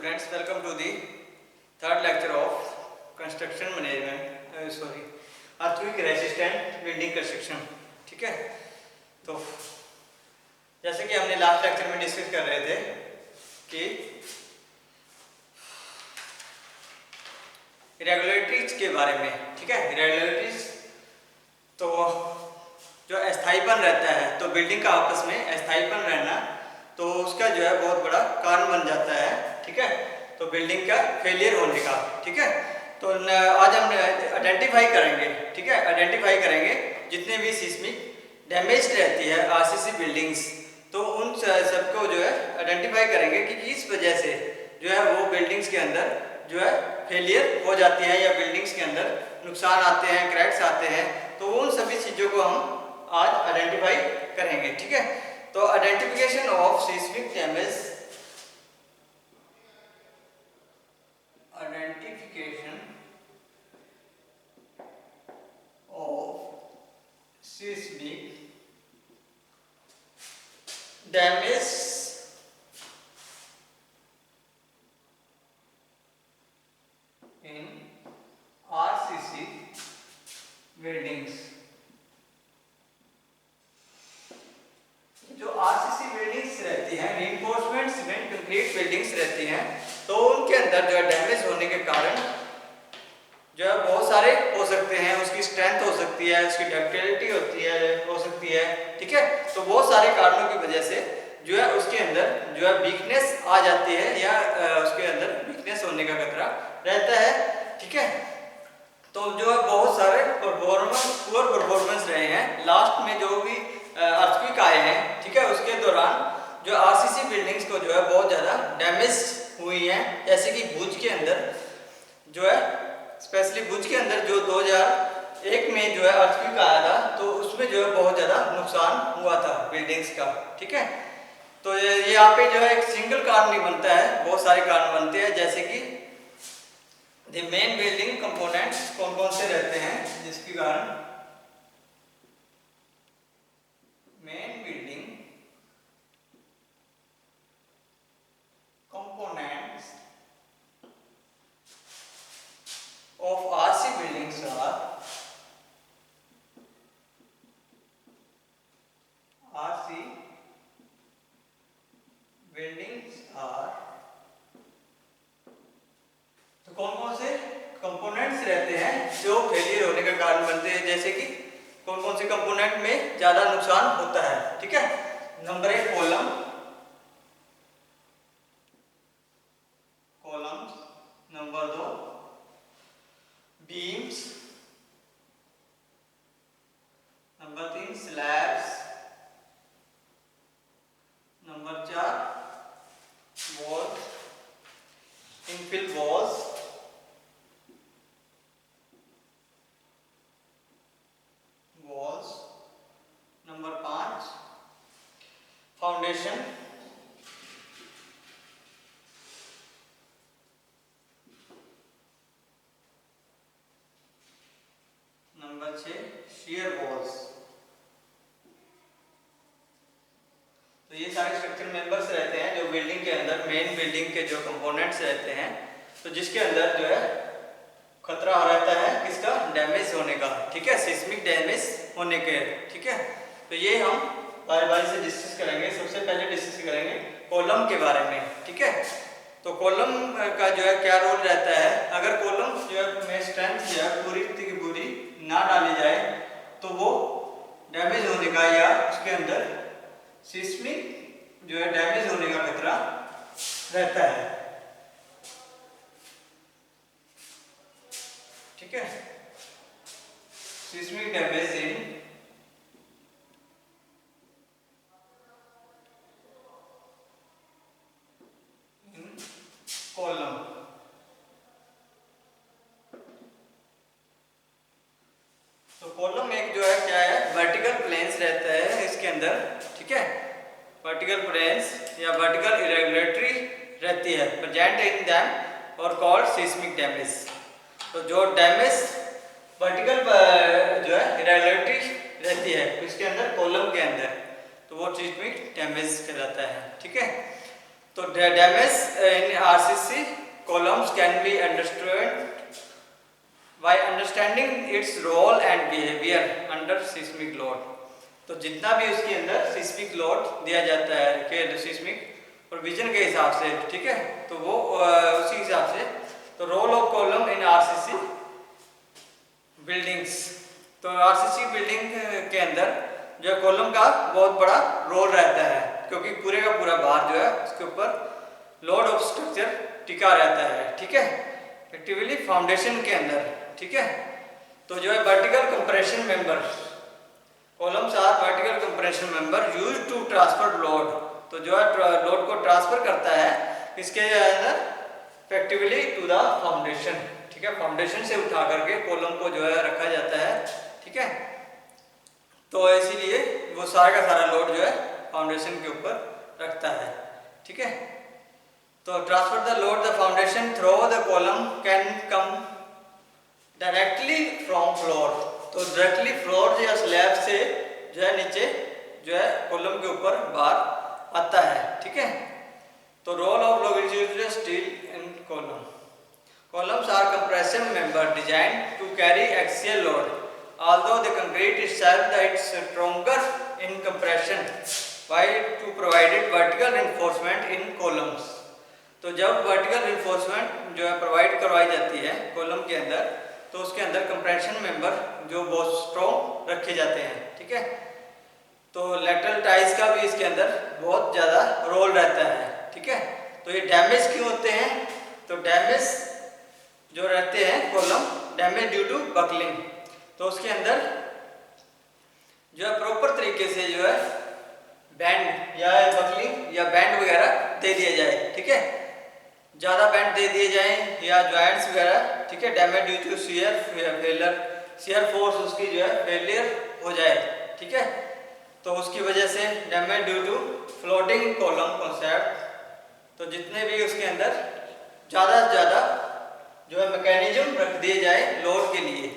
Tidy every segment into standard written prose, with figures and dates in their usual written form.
students, welcome to the third lecture of construction management, earthquake resistant building construction. ठीक है, तो जैसे कि हमने लास्ट लेक्चर में डिस्कस कर रहे थे कि इरेगुलरिटीज के बारे में, ठीक है, इरेगुलरिटीज तो जो अस्थायीपन रहता है, तो बिल्डिंग का आपस में अस्थायीपन रहना तो उसका जो है बहुत बड़ा कारण बन जाता है, ठीक है, तो बिल्डिंग का फेलियर होने का, ठीक है। तो आज हम आइडेंटिफाई करेंगे, ठीक है, आइडेंटिफाई करेंगे जितने भी सिस्मिक डैमेज रहती है आरसीसी बिल्डिंग्स, तो उन सबको जो है आइडेंटिफाई करेंगे कि किस वजह से जो है वो बिल्डिंग्स के अंदर जो है फेलियर हो जाती है या बिल्डिंग्स के अंदर नुकसान आते हैं, क्रैक्स आते हैं, तो उन सभी चीज़ों को हम आज आइडेंटिफाई करेंगे, ठीक है। तो identification of seismic damage, identification of seismic damage in RCC buildings. जो आरसीसी बिल्डिंग्स रहती हैं, रीइंफोर्समेंट सीमेंट कंक्रीट बिल्डिंग्स रहती हैं, तो उनके अंदर जो है डैमेज होने के कारण जो है बहुत सारे हो सकते हैं। उसकी स्ट्रेंथ हो सकती है, उसकी डक्टिलिटी हो सकती है, ठीक है। तो बहुत सारे कारणों की वजह से जो है उसके अंदर जो है वीकनेस आ जाती है या उसके अंदर वीकनेस होने का खतरा रहता है, ठीक है। तो जो है बहुत सारे पुअर परफॉर्मेंस रहे हैं लास्ट में, जो भी अर्थक्वेक आए हैं, ठीक है, उसके दौरान जो आरसीसी बिल्डिंग्स को जो है बहुत ज़्यादा डैमेज हुई हैं। जैसे कि भुज के अंदर जो है, स्पेशली भुज के अंदर जो 2001 में जो है अर्थक्वेक आया था, तो उसमें जो है बहुत ज़्यादा नुकसान हुआ था बिल्डिंग्स का, ठीक है। तो ये यहाँ पे जो है एक सिंगल कारण नहीं बनता है, बहुत सारे कारण बनते हैं। जैसे कि द मेन बिल्डिंग कंपोनेंट्स कौन कौन से रहते हैं, जिसके कारण main building components of RC buildings are RC buildings are, तो कौन कौन से कंपोनेंट्स रहते हैं जो फेलियर होने का कारण बनते हैं। जैसे कि कौन कौन से कंपोनेंट में ज्यादा नुकसान होता है, ठीक है। Number 1 columns, number 2 beams, number 3 slabs, number 4 walls, infill walls, number 5 foundation, number 6 shear walls। तो ये सारे स्ट्रक्चर मेंबर्स रहते हैं जो बिल्डिंग के अंदर, मेन बिल्डिंग के जो कंपोनेंट्स रहते हैं, तो जिसके अंदर जो है खतरा रहता है किसका, डैमेज होने का, ठीक है, सिस्मिक डैमेज होने के, ठीक है। तो ये हम बारी बारी से डिस्कस करेंगे। सबसे पहले डिस्कस करेंगे कॉलम के बारे में, ठीक है। तो कॉलम का जो है क्या रोल रहता है। अगर कॉलम जो है में स्ट्रेंथ जो है पूरी की पूरी ना डाली जाए तो वो डैमेज होने का या उसके अंदर सिस्मिक जो है डैमेज होने का खतरा रहता है, ठीक है। सिस्मिक डैमेज इन कॉलम। तो कॉलम एक जो है क्या है, वर्टिकल प्लेन्स रहता है इसके अंदर, ठीक है। वर्टिकल प्लेन्स या वर्टिकल इरेगुलरिटी रहती है प्रेजेंट इन दैम और कॉल्ड सिस्मिक डैमेज। तो जो डैमेज वर्टिकल जो है इरेगुलरिटी रहती है इसके अंदर, कॉलम के अंदर, तो वो सिस्मिक डैमेज कहलाता है, ठीक है। तो damage in RCC columns can be understood by understanding its role and behaviour under seismic load. तो जितना भी उसके अंदर सिस्मिक लोड दिया जाता है के सिस्मिक प्रोविजन के हिसाब से, ठीक है, तो वो उसी हिसाब से। तो role of column in RCC buildings, तो आरसीसी बिल्डिंग के अंदर जो है कॉलम का बहुत बड़ा रोल रहता है, क्योंकि पूरे का पूरा भार जो है उसके ऊपर लोड ऑफ स्ट्रक्चर टिका रहता है, ठीक है, इफेक्टिवली फाउंडेशन के अंदर, ठीक है। तो जो है vertical compression member, columns are vertical compression member used to transfer load. तो जो है लोड को ट्रांसफर करता है इसके अंदर इफेक्टिवली टू द फाउंडेशन, ठीक है, फाउंडेशन से उठा करके कॉलम को जो है रखा जाता है, ठीक है। तो इसीलिए वो सारा का सारा लोड जो है फाउंडेशन के ऊपर रखता है, ठीक है। तो transfer the load the foundation through the column can come directly from floor. तो डायरेक्टली फ्लोर या स्लैब से जो है नीचे जो है कॉलम के ऊपर बार आता है, ठीक है। तो role of longitudinal steel in column, columns are compression member designed to carry axial load, although the concrete itself that is stronger in compression while to provided vertical reinforcement in columns। तो जब vertical reinforcement जो है provide करवाई जाती है column के अंदर, तो उसके अंदर कंप्रेशन मेंबर जो बहुत स्ट्रॉन्ग रखे जाते हैं, ठीक है। तो लेटरल टाइज का भी इसके अंदर बहुत ज़्यादा रोल रहता है, ठीक है। तो ये डैमेज क्यों होते हैं? तो डैमेज जो रहते हैं column, damage due to buckling, तो उसके अंदर जो है प्रॉपर तरीके से जो है बैंड या बकलिंग या बैंड वगैरह दे दिया जाए, ठीक है। ज़्यादा बैंड दे दिए जाए या जॉइंट्स वगैरह, ठीक है, damage due to shear failure, shear force उसकी जो है फेलियर हो जाए, ठीक है। तो उसकी वजह से damage due to floating column concept, तो जितने भी उसके अंदर ज़्यादा से ज़्यादा जो है मैकेनिज्म रख दिए जाए लोड के लिए।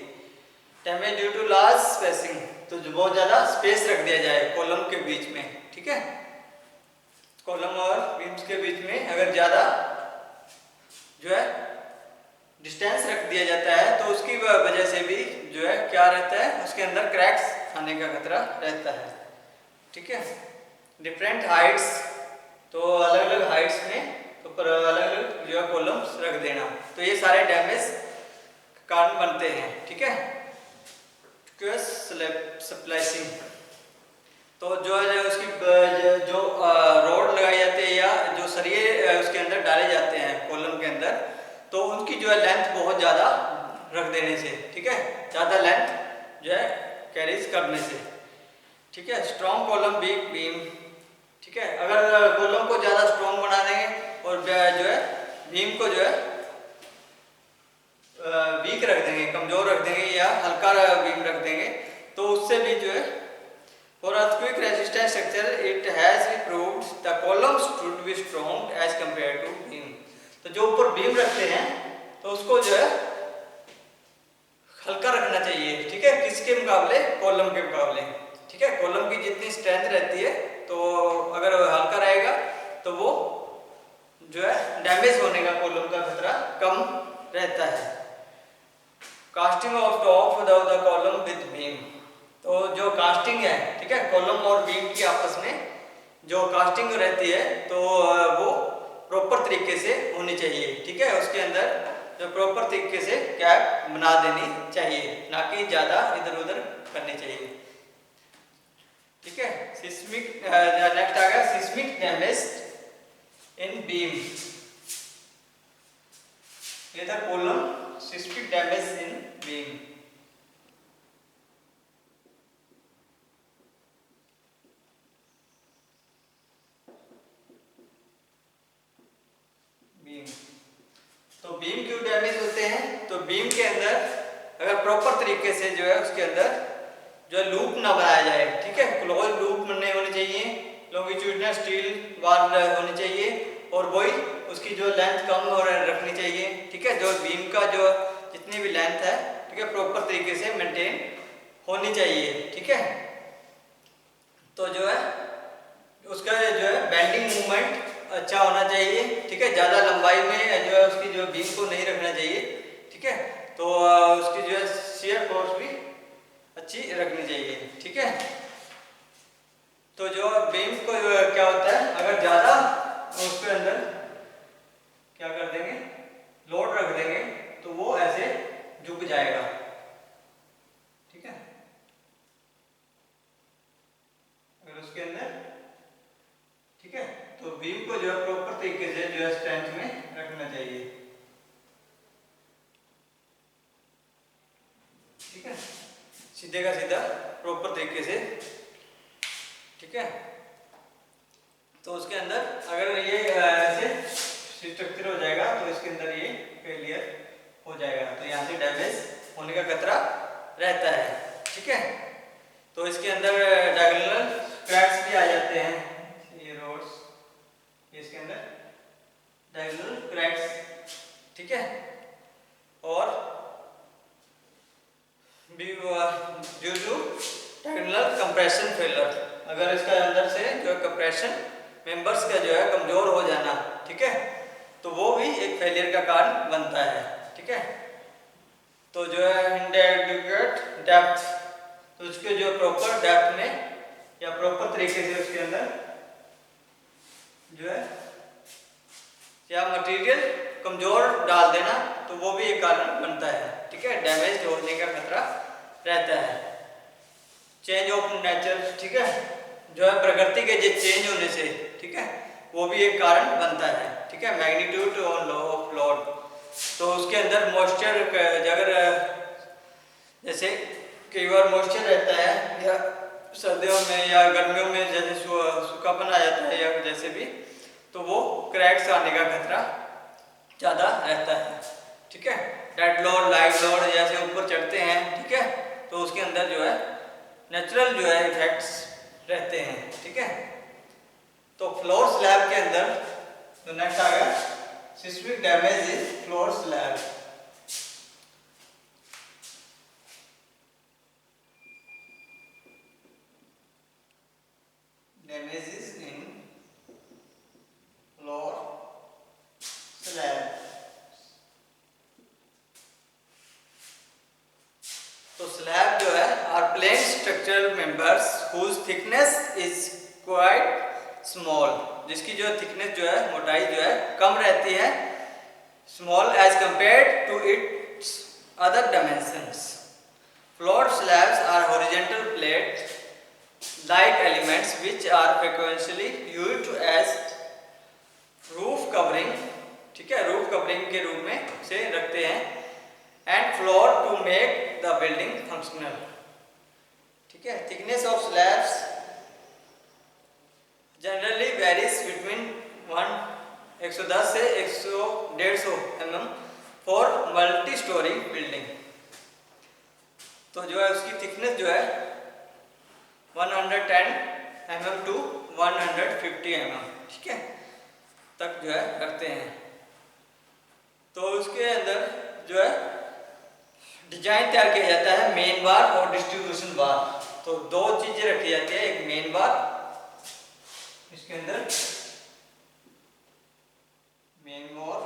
Damage due to large spacing, तो जो बहुत ज़्यादा स्पेस रख दिया जाए कॉलम के बीच में, ठीक है, कॉलम और बीम्स के बीच में अगर ज़्यादा जो है डिस्टेंस रख दिया जाता है, तो उसकी वजह से भी जो है क्या रहता है, उसके अंदर क्रैक्स आने का खतरा रहता है, ठीक है। डिफरेंट हाइट्स, तो अलग अलग हाइट्स में तो पर अलग अलग जो है कॉलम्स रख देना, तो ये सारे डैमेज कारण बनते हैं, ठीक है। स्प्लाइसिंग, तो जो है उसकी जो रोड लगाई जाती है या जो सरिये उसके अंदर डाले जाते हैं कॉलम के अंदर, तो उनकी जो है लेंथ बहुत ज़्यादा रख देने से, ठीक है, ज़्यादा लेंथ जो है कैरीज करने से, ठीक है। स्ट्रॉन्ग कॉलम वीक बीम, ठीक है, अगर कॉलम को ज़्यादा स्ट्रॉन्ग बना देंगे और जो है बीम को जो है वीक रख देंगे, कमज़ोर रख देंगे या हल्का बीम रख देंगे, तो उससे भी जो है For earthquake resistant structure, it has been proved the columns should be strong as compared to beam। तो जो ऊपर बीम रखते हैं तो उसको जो है हल्का रखना चाहिए, ठीक है, किसके मुकाबले? कॉलम के मुकाबले, ठीक है। कॉलम की जितनी स्ट्रेंथ रहती है, तो अगर हल्का रहेगा तो वो जो है डैमेज होने का कॉलम का खतरा कम रहता है। Casting of top the column with beam, तो जो कास्टिंग है, ठीक है, कॉलम और बीम की आपस में जो कास्टिंग रहती है, तो वो प्रॉपर तरीके से होनी चाहिए, ठीक है। उसके अंदर जो प्रॉपर तरीके से कैप बना देनी चाहिए, ना कि ज़्यादा इधर उधर करनी चाहिए, ठीक है। सिस्मिक, नेक्स्ट आ गया सिस्मिक डैमेज इन बीम, ये था कॉलम, सिस्मिक डैमेज इन बीम। तो बीम क्यों डैमेज होते हैं? तो बीम के अंदर अगर प्रॉपर तरीके से जो है उसके अंदर जो लूप ना बनाया जाए, ठीक है, क्लोज लूप नहीं होने चाहिए, लॉन्गिट्यूडिनल स्टील बार होनी चाहिए, और वही उसकी जो लेंथ कम और रखनी चाहिए, ठीक है। जो बीम का जो जितनी भी लेंथ है, ठीक है, प्रॉपर तरीके से मेंटेन होनी चाहिए, ठीक है। तो जो है उसका जो है बेंडिंग मूवमेंट अच्छा होना चाहिए, ठीक है। ज़्यादा लंबाई में जो है उसकी जो बीम को नहीं रखना चाहिए, ठीक है। तो उसकी जो है शियर फोर्स भी अच्छी रखनी चाहिए, ठीक है। तो जो बीम को क्या होता है, अगर ज़्यादा उसके अंदर क्या कर देंगे, लोड रख देंगे, तो वो ऐसे झुक जाएगा, ठीक है। अगर उसके अंदर, ठीक है, तो बीम को जो है प्रॉपर तरीके से जो है स्ट्रेंथ में रखना चाहिए, ठीक है, सीधे का सीधा प्रॉपर तरीके से, ठीक है। तो उसके अंदर अगर ये ऐसे स्ट्रक्चर हो जाएगा तो इसके अंदर ये फेलियर हो जाएगा, तो यहाँ से डैमेज होने का खतरा रहता है, ठीक है। तो इसके अंदर डायगोनल क्रैक्स भी आ जाते हैं, ये रोड्स, इसके अंदर डायगोनल क्रैक्स, ठीक है। और due to diagonal compression failure, अगर इसका अंदर से जो कंप्रेशन मेंबर्स का जो है कमजोर हो जाना, ठीक है, तो वो भी एक फेलियर का कारण बनता है, ठीक है। तो जो है इनएडिक्वेट डेप्थ, तो उसके जो प्रॉपर डेप्थ में या प्रॉपर तरीके से उसके अंदर जो है या मटेरियल कमजोर डाल देना, तो वो भी एक कारण बनता है, ठीक है। डैमेज होने का खतरा रहता है। चेंज ऑफ नेचर, ठीक है, जो है प्रकृति के जो चेंज होने से, ठीक है, वो भी एक कारण बनता है, ठीक है। मैग्नीट्यूड और लो ऑफ लोड, तो उसके अंदर मॉइस्चर अगर जैसे कई बार मॉइस्चर रहता है या सर्दियों में या गर्मियों में जैसे सूखापन आ जाता है या जैसे भी, तो वो क्रैक्स आने का खतरा ज़्यादा रहता है, ठीक है। डेड लोड, लाइव लोड जैसे ऊपर चढ़ते हैं, ठीक है, तो उसके अंदर जो है नेचुरल जो है इफेक्ट्स रहते हैं, ठीक है। तो फ्लोर स्लैब के अंदर तो नेक्स्ट आ गया seismic damage is floor slab. Damages in floor slab, तो स्लैब जो है are plane structural members whose thickness is quite small, जिसकी जो थिकनेस जो है मोटाई जो है कम रहती है, small as compared to its other dimensions. Floor slabs are horizontal plate like elements which are frequently used as roof covering, ठीक है, रूफ कवरिंग के रूप में से रखते हैं, and floor to make the building functional, ठीक है। Thickness of slabs generally varies between 110 से 150 mm for multi storey building, तो जो है उसकी थिकनेस जो है 110 mm टू 150 mm, ठीक है, तक जो है रखते हैं। तो उसके अंदर जो है डिजाइन तैयार किया जाता है मेन बार और डिस्ट्रीब्यूशन बार, तो दो चीजें रखी जाती है, एक मेन बार, इसके अंदर मेन और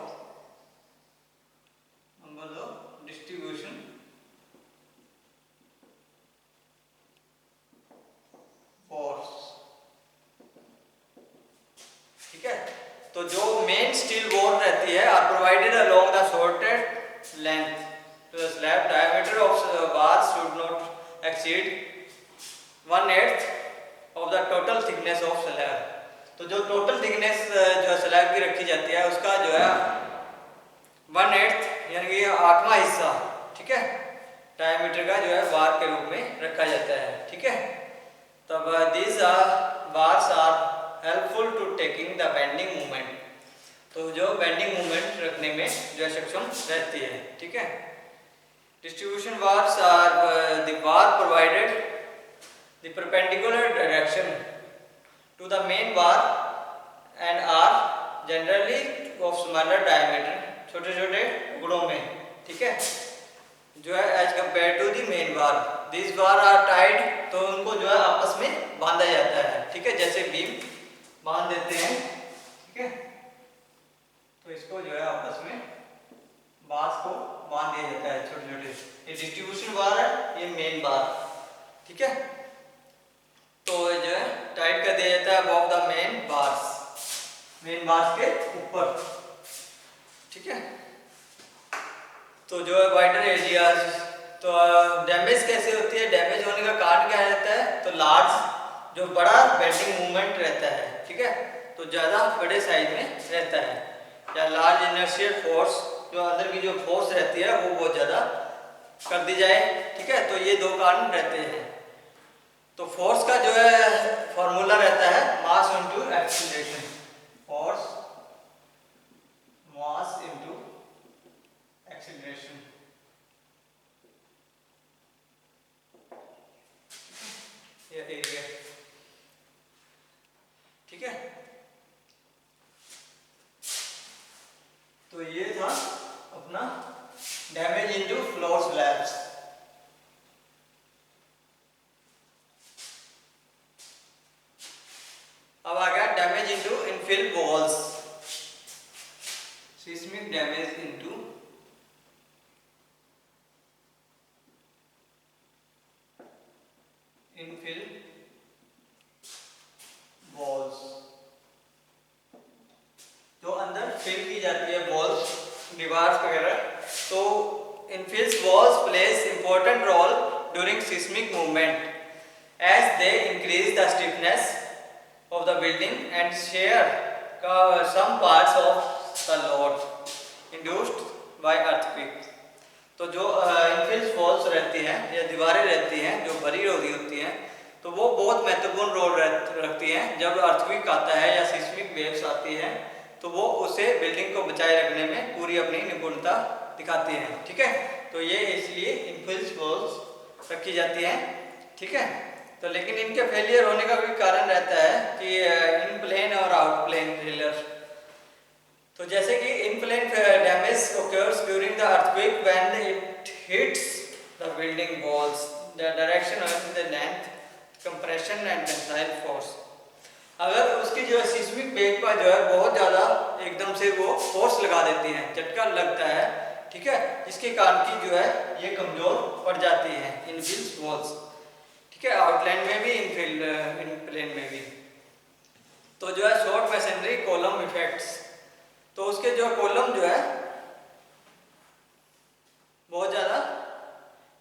नंबर 2 डिस्ट्रीब्यूशन फोर्स, ठीक है। तो जो मेन स्टील बोर्ड रहती है are provided along the shorter length to the slab, diameter of bar should not exceed 1/8 of the total thickness of slab, तो जो टोटल थिकनेस जो स्लैब की रखी जाती है उसका जो है 1/8 यानी कि 8वां हिस्सा, ठीक है, डायमीटर का जो है बार के रूप में रखा जाता है, ठीक है। तब these bars are helpful to taking the bending moment, तो जो बेंडिंग मूवमेंट रखने में जो है सक्षम रहती है, ठीक है। Distribution bars are the bar provided the perpendicular direction to the main bar and are generally of smaller diameter, छोटे छोटे टुकड़ों में, ठीक है, जो है as compare to the main bar. This bar are tied, तो उनको जो है आपस में बांधा जाता है, ठीक है, जैसे बीम बांध देते हैं, ठीक है। तो इसको जो है आपस में बार्स को बांध दिया जाता है छोटे छोटे, ये डिस्ट्रीब्यूशन बार है, ये मेन बार, ठीक है। तो जो है टाइट कर दिया जाता है अबव द मेन बार्स के ऊपर, ठीक है। तो जो है वाइडर एरियाज, तो डैमेज कैसे होती है, डैमेज होने का कारण क्या रहता है, तो लार्ज जो बड़ा बेंडिंग मूवमेंट रहता है, ठीक है, तो ज़्यादा बड़े साइज में रहता है, या लार्ज इनर्शियल फोर्स, जो अंदर की जो फोर्स रहती है वो बहुत ज़्यादा कर दी जाए, ठीक है। तो ये दो कारण रहते हैं। तो फोर्स का जो है फॉर्मूला रहता है mass into acceleration, force mass into acceleration, ये एरिया, ठीक है। तो ये था अपना डैमेज इनटू फ्लोर स्लैब्स। अब आ गया damage into infill walls, seismic damage into infill walls, जो अंदर फिल की जाती है वॉल्स, दीवार वगैरह। तो infills walls places important role during seismic movement as they increase the stiffness of the building and share some parts of the load induced by earthquake। तो जो इनफिल्स वॉल्स रहती हैं या दीवारें रहती हैं जो भरी हुई होती हैं, तो वो बहुत महत्वपूर्ण रोल रखती हैं। जब अर्थक्वेक आता है या सिस्मिक वेव्स आती हैं तो वो उसे बिल्डिंग को बचाए रखने में पूरी अपनी निपुणता दिखाती हैं, ठीक है। तो ये इसलिए इनफिल्स वॉल्स रखी जाती हैं, ठीक है। तो लेकिन इनके फेलियर होने का भी कारण रहता है कि इन प्लेन और आउट प्लेन फेलियर। तो जैसे कि in plane damage occurs during the earthquake when it hits the building walls, the direction and the length, compression and tensile force। अगर उसकी जो सिस्मिक वेव का जो है बहुत ज़्यादा एकदम से वो फोर्स लगा देती है, झटका लगता है, ठीक है, जिसके कारण की जो है ये कमज़ोर पड़ जाती है इनफिल्स वॉल्स, ठीक है, आउटलाइन में भी इन प्लेन में भी। तो जो है शॉर्ट मैसनरी कॉलम इफेक्ट्स, तो उसके जो कॉलम जो है बहुत ज़्यादा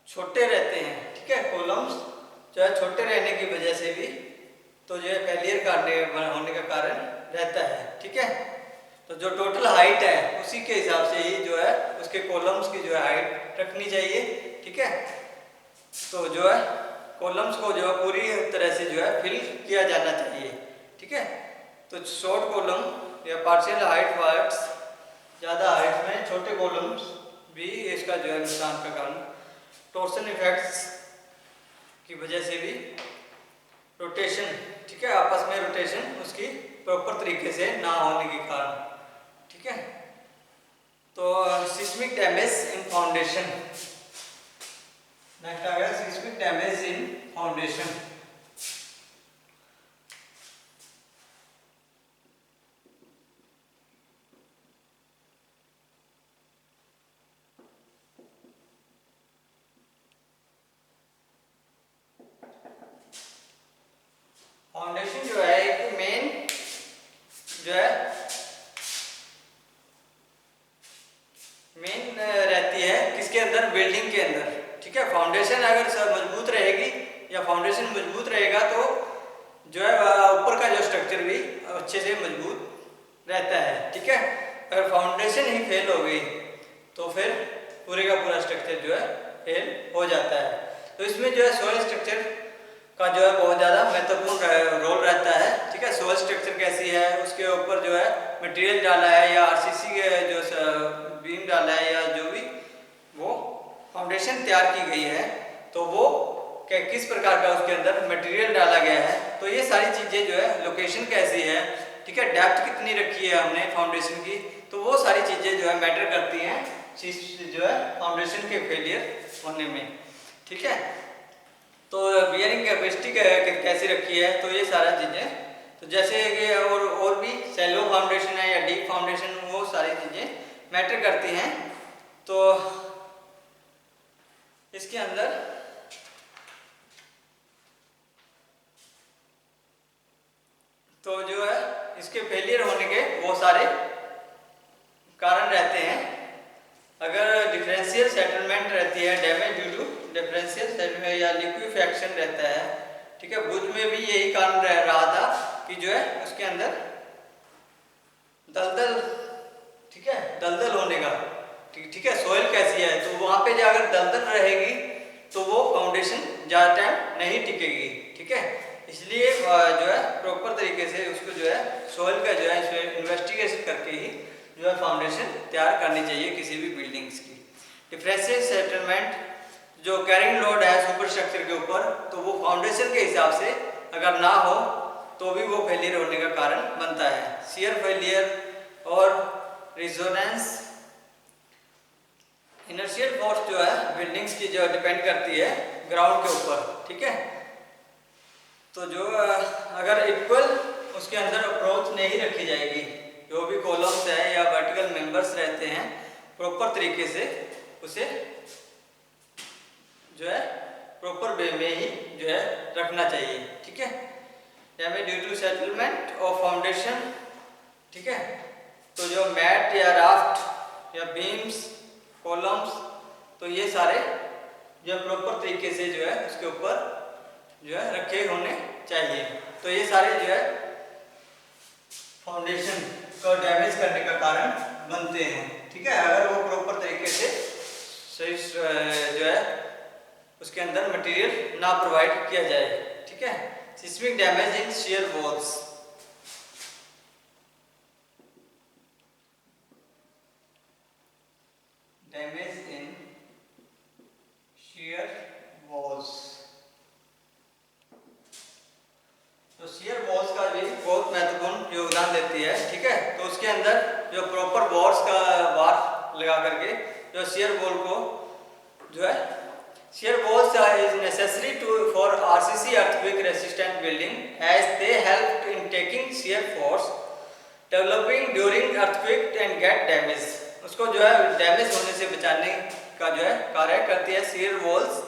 छोटे रहते हैं, ठीक है। कॉलम्स जो है छोटे रहने की वजह से भी तो जो है फेलियर होने का कारण रहता है, ठीक है। तो जो टोटल हाइट है उसी के हिसाब से ही जो है उसके कॉलम्स की जो है हाइट रखनी चाहिए, ठीक है। तो जो है कॉलम्स को जो है पूरी तरह से जो है फिल किया जाना चाहिए, ठीक है। तो शॉर्ट कॉलम या पार्शियल हाइट पार्ट्स, ज़्यादा हाइट में छोटे कॉलम्स भी इसका जो है नुकसान का कारण, टॉर्सन इफेक्ट्स की वजह से भी रोटेशन, ठीक है, आपस में रोटेशन उसकी प्रॉपर तरीके से ना होने के कारण, ठीक है। तो seismic damage in foundation, next आ गया seismic damage in foundation. Foundation जो है एक मेन जो है रहती है किसके अंदर, बिल्डिंग के अंदर, ठीक है। फाउंडेशन अगर सब मजबूत रहेगी या फाउंडेशन मजबूत रहेगा तो जो है ऊपर का जो स्ट्रक्चर भी अच्छे से मजबूत रहता है, ठीक है। अगर फाउंडेशन ही फेल हो गई तो फिर पूरे का पूरा स्ट्रक्चर जो है फेल हो जाता है। तो इसमें जो है सॉइल स्ट्रक्चर का जो है बहुत ज़्यादा महत्वपूर्ण रोल रहता है, ठीक है। सॉइल स्ट्रक्चर कैसी है, उसके ऊपर जो है मटेरियल डाला है या आरसीसी के जो बीम डाला है या जो भी वो फाउंडेशन तैयार की गई है, तो वो किस प्रकार का उसके अंदर मटेरियल डाला गया है, तो ये सारी चीज़ें जो है लोकेशन कैसी है, ठीक है, डेप्थ कितनी रखी है हमने फाउंडेशन की, तो वो सारी चीज़ें जो है मैटर करती हैं जो है फाउंडेशन के फेलियर होने में, ठीक है। तो बियरिंग कैपेसिटी कैसी रखी है, तो ये सारा चीज़ें तो जैसे कि और भी सैलो फाउंडेशन है या डीप फाउंडेशन, वो सारी चीज़ें मैटर करती हैं। तो इसके अंदर तो जो है इसके फेलियर होने के बहुत सारे कारण रहते हैं। अगर डिफरेंशियल सेटलमेंट रहती है, damage due to differential settlement या लिक्विफेक्शन रहता है, ठीक है। भुज में भी यही कारण रह रहा था कि जो है उसके अंदर दलदल, ठीक है, दलदल होने का, ठीक है। सोइल कैसी है, तो वहां पे अगर दलदल रहेगी तो वो फाउंडेशन ज़्यादा टाइम नहीं टिकेगी, ठीक है। इसलिए जो है प्रॉपर तरीके से उसको जो है सोइल का जो है इसमें इन्वेस्टिगेशन करके ही जो है फाउंडेशन तैयार करनी चाहिए किसी भी बिल्डिंग्स की। डिफरेंशियल सेटलमेंट जो कैरिंग लोड है सुपर स्ट्रक्चर के ऊपर, तो वो फाउंडेशन के हिसाब से अगर ना हो तो भी वो फेलियर होने का कारण बनता है। शियर फेलियर और रिजोनेंस इनर्शियल फोर्स जो है बिल्डिंग्स की जो डिपेंड करती है ग्राउंड के ऊपर, ठीक है। तो जो अगर इक्वल उसके अंदर अप्रोच नहीं रखी जाएगी, जो भी कॉलम्स है या वर्टिकल मेंबर्स रहते हैं, प्रॉपर तरीके से उसे जो है प्रॉपर वे में ही जो है रखना चाहिए, ठीक है। Damage due to settlement of foundation, ठीक है। तो जो मैट या राफ्ट या बीम्स कॉलम्स, तो ये सारे जो प्रॉपर तरीके से जो है उसके ऊपर जो है रखे होने चाहिए। तो ये सारे जो है फाउंडेशन को डैमेज करने का कारण बनते हैं, ठीक है। अगर वो प्रॉपर तरीके से सही जो है उसके अंदर मटेरियल ना प्रोवाइड किया जाए, ठीक है। Seismic damage in shear walls, damage in shear walls, तो शियर वॉल्स का भी बहुत महत्वपूर्ण योगदान देती है, ठीक है। तो उसके अंदर जो प्रॉपर वॉल्स का वार लगा करके जो शियर वॉल को जो है shear walls is necessary for RCC earthquake resistant building as they help in taking shear force developing during earthquake and get damage। उसको जो है डैमेज होने से बचाने का जो है कार्य करती है shear walls,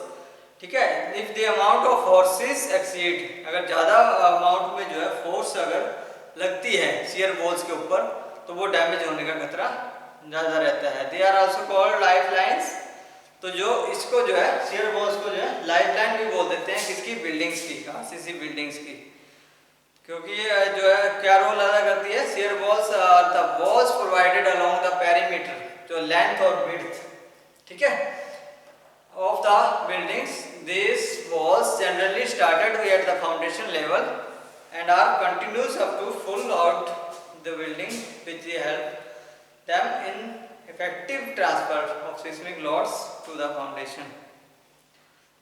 ठीक है। if the amount of forces exceed, अगर ज़्यादा अमाउंट में जो है फोर्स अगर लगती है shear walls के ऊपर तो वो डैमेज होने का खतरा ज़्यादा रहता है। they are also called lifelines, तो जो इसको जो है शियर वॉल्स को जो है लाइफलाइन भी बोल देते हैं, किसकी, बिल्डिंग्स की, आरसीसी बिल्डिंग्स की, क्योंकि ये जो है क्या रोल अदा करती है। Shear walls are the walls provided along the perimeter, जो लेंथ और विड्थ, ठीक है, of the buildings. This walls generally started at the foundation level and are continuous up to full out the building which help them in effective transfer of seismic loads to the foundation.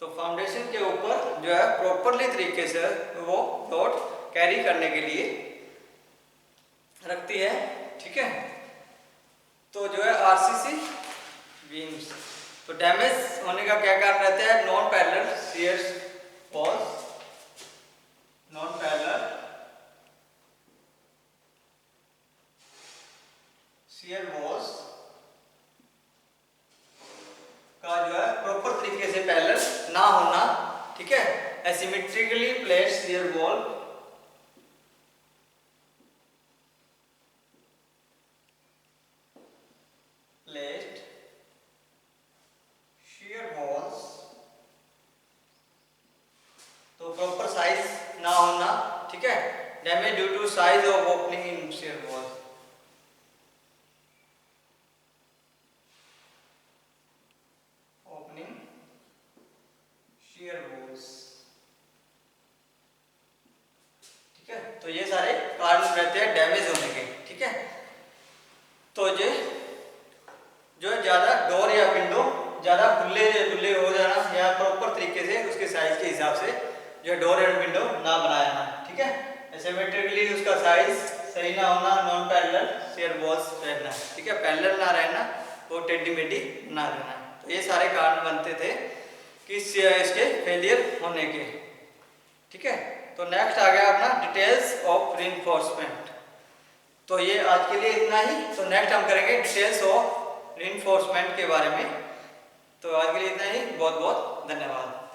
तो foundation के ऊपर जो है properly तरीके से वो load carry करने के लिए रखती है, ठीक है। तो जो है आरसीसी बीम्स, तो डैमेज होने का क्या कारण रहता है, non parallel shear walls, non parallel shear walls का जो है प्रॉपर तरीके से पैरेलल ना होना, ठीक है। Asymmetrically placed shear wall, placed shear walls, तो प्रॉपर साइज ना होना, ठीक है। Damage due to size of opening in shear wall, तो ये सारे कारण रहते हैं डैमेज होने के, ठीक है। तो ये जो ज्यादा डोर या विंडो ज्यादा खुले हो जाना या प्रॉपर तरीके से उसके साइज के हिसाब से जो डोर एंड विंडो ना बनाना, ठीक है। एसिमेट्रिकली उसका साइज सही ना होना, नॉन पैरेलल शियर वॉल्स रहना, ठीक है, पैरेलल ना रहना, वो टेढ़ी मेढ़ी ना रहना। तो ये सारे कारण बनते थे कि इसके फेलियर होने के, ठीक है। तो नेक्स्ट आ गया अपना डिटेल्स ऑफ रीइंफोर्समेंट। तो ये आज के लिए इतना ही। तो नेक्स्ट हम करेंगे डिटेल्स ऑफ रीइंफोर्समेंट के बारे में। तो आज के लिए इतना ही। बहुत बहुत धन्यवाद।